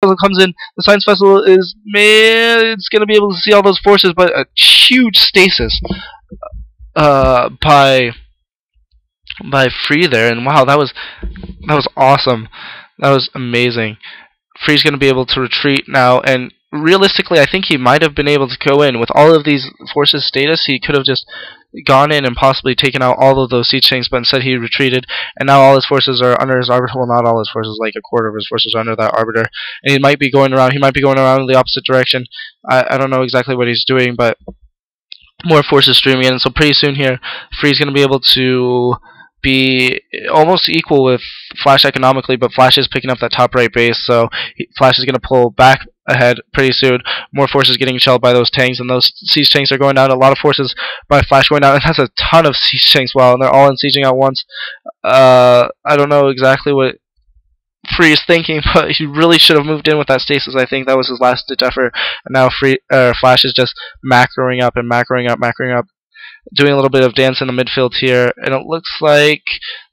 Vessel comes in. The Science Vessel is, man, it's going to be able to see all those forces, but a huge stasis by Free there, and wow, that was awesome. That was amazing. Free's going to be able to retreat now, and realistically, I think he might have been able to go in. With all of these forces status, he could have just gone in and possibly taken out all of those siege tanks, but instead he retreated, and now all his forces are under his arbiter. Well, not all his forces, like a quarter of his forces are under that arbiter, and he might be going around in the opposite direction. I don't know exactly what he's doing, but more forces streaming in, and so pretty soon here, Free's going to be able to be almost equal with Flash economically, but Flash is picking up that top right base, so Flash is going to pull back ahead pretty soon. More forces getting shelled by those tanks, and those siege tanks are going down. A lot of forces by Flash going down, and that's a ton of siege tanks, wow, and they're all sieging at once. I don't know exactly what Free is thinking, but he really should have moved in with that stasis. I think that was his last ditch effort, and now Flash is just macroing up and macroing up, doing a little bit of dance in the midfield here, and it looks like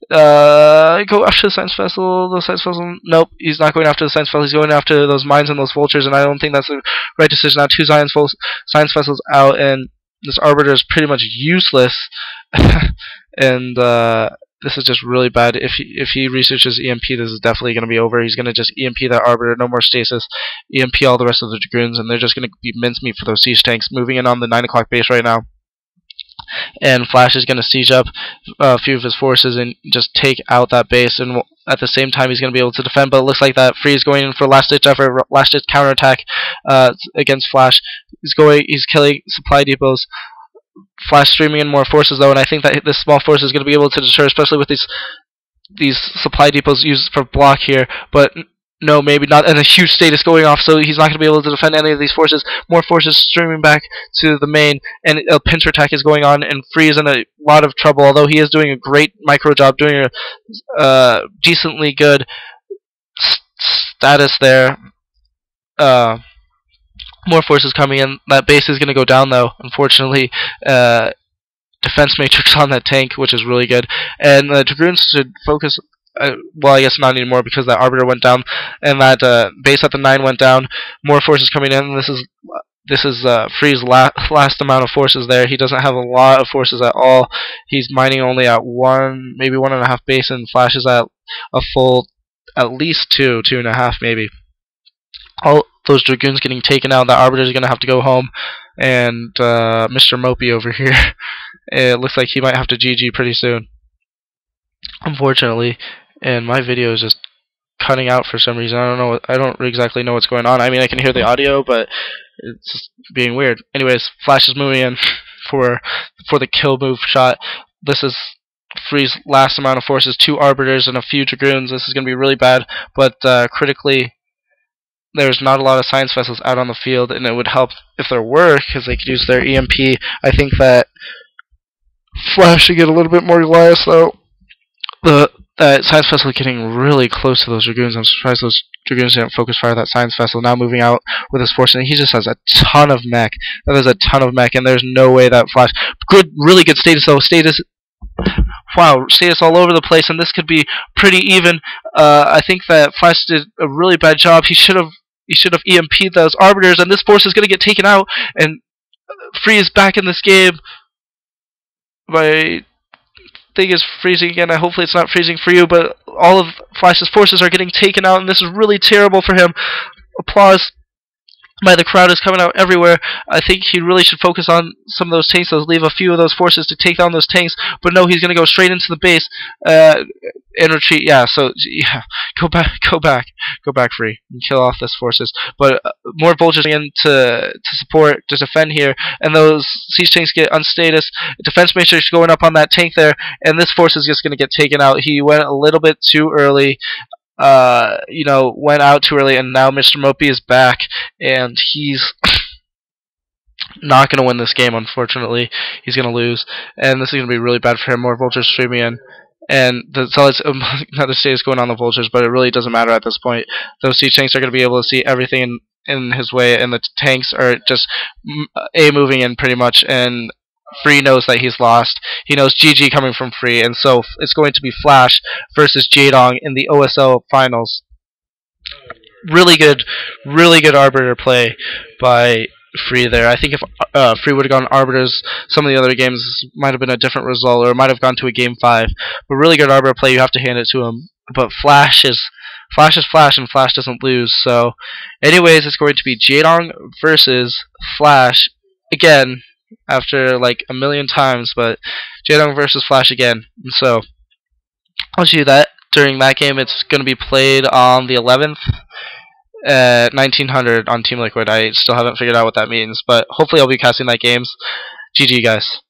go after the Science Vessel. The Science Vessel, nope, he's not going after the Science Vessel. He's going after those mines and those vultures, and I don't think that's the right decision. Now 2 Science Vessels out, and this Arbiter is pretty much useless, and this is just really bad. If he researches EMP, this is definitely going to be over. He's going to just EMP that Arbiter, no more stasis, EMP all the rest of the Dragoons, and they're just going to be mincemeat for those siege tanks. Moving in on the 9 o'clock base right now. And Flash is going to siege up a few of his forces and just take out that base, and at the same time he's going to be able to defend, but it looks like that Free is going in for last-ditch effort, last-ditch counterattack against Flash. He's killing supply depots. Flash streaming in more forces though, and I think that this small force is going to be able to deter, especially with these supply depots used for block here, but no, maybe not, and a huge status going off, so he's not going to be able to defend any of these forces. More forces streaming back to the main, and a pincer attack is going on, and Free is in a lot of trouble, although he is doing a great micro job, doing a decently good status there. More forces coming in. That base is going to go down, though, unfortunately. Defense matrix on that tank, which is really good, and the Dragoons should focus. Well, I guess not anymore because that Arbiter went down, and that base at the 9 went down. More forces coming in. This is Free's last amount of forces there. He doesn't have a lot of forces at all. He's mining only at 1, maybe 1.5 base, and Flash is at a full, at least 2.5 maybe. All those Dragoons getting taken out. The Arbiter is going to have to go home, and Mr. Mopey over here, it looks like he might have to GG pretty soon, unfortunately. And my video is just cutting out for some reason. I don't exactly know what's going on. I mean, I can hear the audio, but it's just being weird. Anyways, Flash is moving in for the kill move shot. This is Free's last amount of forces, 2 Arbiters and a few Dragoons. This is going to be really bad, but critically, there's not a lot of Science Vessels out on the field, and it would help if there were, because they could use their EMP. I think that Flash should get a little bit more Goliath, though. That Science Vessel is getting really close to those Dragoons. I'm surprised those Dragoons didn't focus fire that Science Vessel. Now moving out with his force, and he just has a ton of mech. That is a ton of mech, and there's no way that Flash... Really good status, though. Wow, status all over the place, and this could be pretty even. I think that Flash did a really bad job. He should have EMP'd those Arbiters, and this force is going to get taken out, and Free is back in this game. My thing is freezing again. Hopefully it's not freezing for you, but all of Flash's forces are getting taken out, and this is really terrible for him. Applause by the crowd is coming out everywhere. I think he really should focus on some of those tanks, leave a few of those forces to take down those tanks, but no, he's going to go straight into the base and retreat. Yeah, so yeah, go back, Free, and kill off those forces. But more vultures in to support, to defend here, and those siege tanks get unstatus. Defense matrix going up on that tank there, and this force is just going to get taken out. He went a little bit too early. Went out too early, and now Mr. Mopey is back, and he's not going to win this game, unfortunately. He's going to lose, and this is going to be really bad for him. More vultures streaming in, and it's another status going on the vultures, but it really doesn't matter at this point. Those siege tanks are going to be able to see everything in his way, and the tanks are just moving in pretty much, and Free knows that he's lost. He knows GG coming from Free, and so it's going to be Flash versus Jadong in the OSL finals. really good Arbiter play by Free there. I think if Free would have gone Arbiters, some of the other games might have been a different result, or it might have gone to a game 5. But really good Arbiter play, you have to hand it to him. But Flash is Flash, and Flash doesn't lose. So, anyways, it's going to be Jaedong versus Flash again after like a million times, but Jaedong versus Flash again. So, I'll show you that during that game. It's going to be played on the 11th. At 1900 on Team Liquid. I still haven't figured out what that means, but hopefully I'll be casting that games. GG, guys.